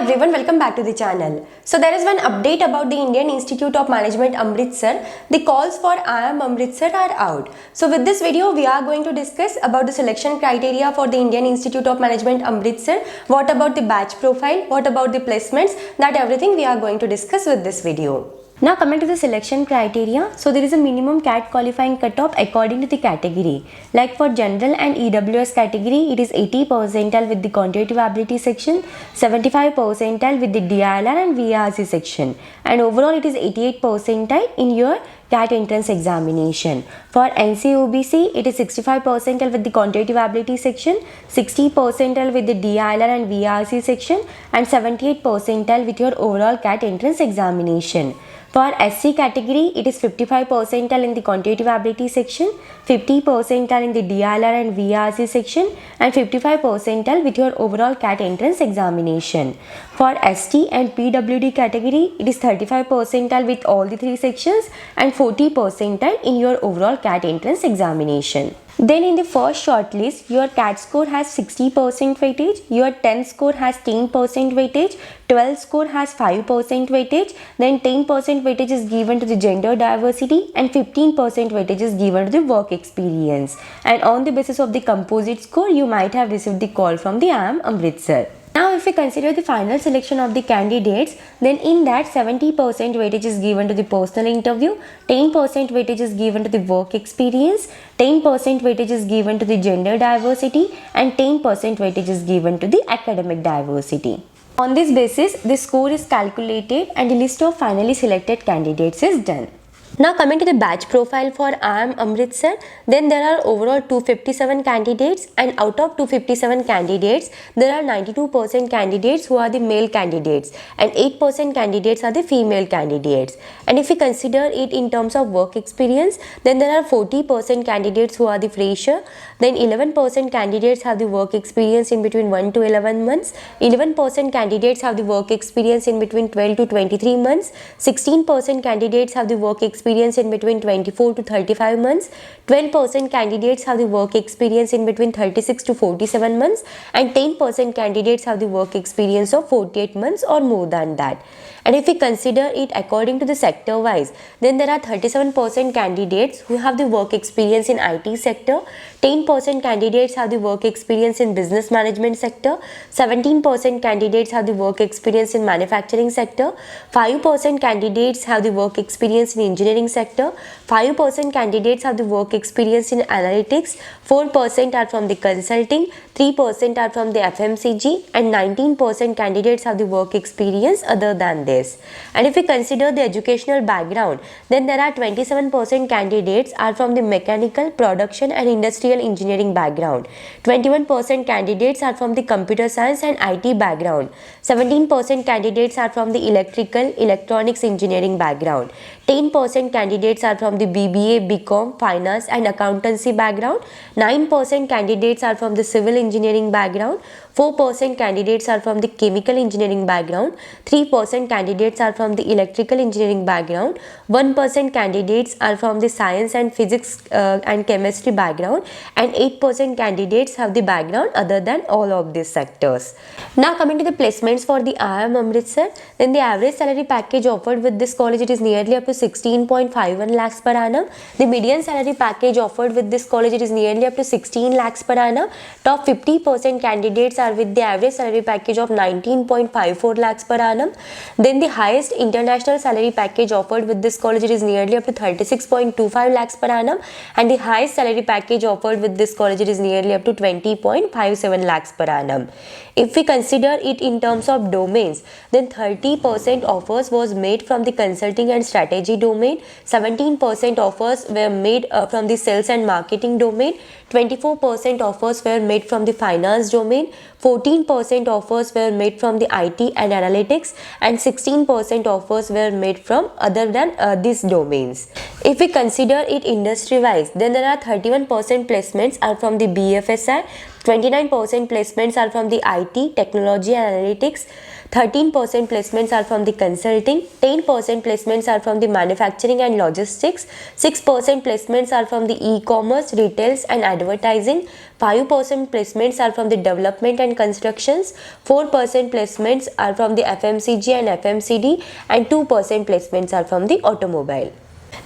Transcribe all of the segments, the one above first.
everyone, welcome back to the channel. So there is one update about the Indian Institute of Management Amritsar. The calls for IIM Amritsar are out. So with this video we are going to discuss about the selection criteria for the Indian Institute of Management Amritsar. What about the batch profile? What about the placements? That everything we are going to discuss with this video. Now coming to the selection criteria, so there is a minimum CAT qualifying cutoff according to the category. Like for general and EWS category, it is 80 percentile with the quantitative ability section, 75 percentile with the DILR and VRC section, and overall it is 88 percentile in your CAT entrance examination. For NCOBC, it is 65 percentile with the quantitative ability section, 60 percentile with the DILR and VRC section, and 78 percentile with your overall CAT entrance examination. For SC category, it is 55 percentile in the quantitative ability section, 50 percentile in the DILR and VRC section, and 55 percentile with your overall CAT entrance examination. For ST and PWD category, it is 35 percentile with all the three sections and 40 percentile in your overall CAT entrance examination. Then in the first shortlist, your CAT score has 60% weightage, your 10 score has 10% weightage, 12 score has 5% weightage, then 10% weightage is given to the gender diversity and 15% weightage is given to the work experience. And on the basis of the composite score, you might have received the call from the IIM Amritsar. Now if we consider the final selection of the candidates, then in that 70% weightage is given to the personal interview, 10% weightage is given to the work experience, 10% weightage is given to the gender diversity, and 10% weightage is given to the academic diversity. On this basis, the score is calculated and the list of finally selected candidates is done. Now coming to the batch profile for IIM Amritsar, then there are overall 257 candidates, and out of 257 candidates, there are 92% candidates who are the male candidates and 8% candidates are the female candidates. And if we consider it in terms of work experience, then there are 40% candidates who are the fresher, then 11% candidates have the work experience in between 1 to 11 months, 11% candidates have the work experience in between 12 to 23 months, 16% candidates have the work experience in between 24 to 35 months, 12% candidates have the work experience in between 36 to 47 months, and 10% candidates have the work experience of 48 months or more than that. And if we consider it according to the sector wise, then there are 37% candidates who have the work experience in IT sector, 10% candidates have the work experience in business management sector, 17% candidates have the work experience in manufacturing sector, 5% candidates have the work experience in engineering sector, 5% candidates have the work experience in analytics, 4% are from the consulting, 3% are from the FMCG, and 19% candidates have the work experience other than this. And if we consider the educational background, then there are 27% candidates are from the mechanical, production and industrial engineering background, 21% candidates are from the computer science and IT background, 17% candidates are from the electrical, electronics engineering background, 10% candidates are from the BBA, BCom, finance and accountancy background, 9% candidates are from the civil engineering background, 4% candidates are from the chemical engineering background, 3% candidates are from the electrical engineering background, 1% candidates are from the science and physics and chemistry background, and 8% candidates have the background other than all of these sectors. Now coming to the placements for the IIM Amritsar, then the average salary package offered with this college, it is nearly up to 16.51 lakhs per annum. The median salary package offered with this college, it is nearly up to 16 lakhs per annum. Top 50% candidates are with the average salary package of 19.54 lakhs per annum. Then the highest international salary package offered with this college, it is nearly up to 36.25 lakhs per annum, and the highest salary package offered with this college, it is nearly up to 20.57 lakhs per annum. If we consider it in terms of domains, then 30% offers was made from the consulting and strategy domain, 17% offers were made from the sales and marketing domain, 24% offers were made from the finance domain, 14% offers were made from the IT and analytics, and 16% offers were made from other than these domains. If we consider it industry wise, then there are 31% placements are from the BFSI, 29% placements are from the IT, technology and analytics, 13% placements are from the consulting, 10% placements are from the manufacturing and logistics, 6% placements are from the e-commerce, retails and advertising, 5% placements are from the development and constructions, 4% placements are from the FMCG and FMCD, and 2% placements are from the automobile.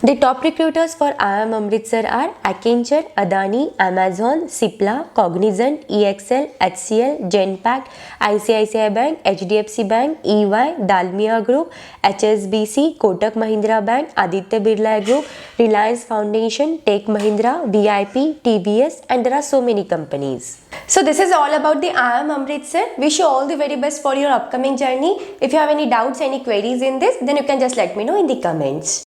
The top recruiters for IIM Amritsar are Accenture, Adani, Amazon, Cipla, Cognizant, EXL, HCL, Genpact, ICICI Bank, HDFC Bank, EY, Dalmia Group, HSBC, Kotak Mahindra Bank, Aditya Birla Group, Reliance Foundation, Tech Mahindra, VIP, TVS, and there are so many companies. So this is all about the IIM Amritsar. Wish you all the very best for your upcoming journey. If you have any doubts, any queries in this, then you can just let me know in the comments.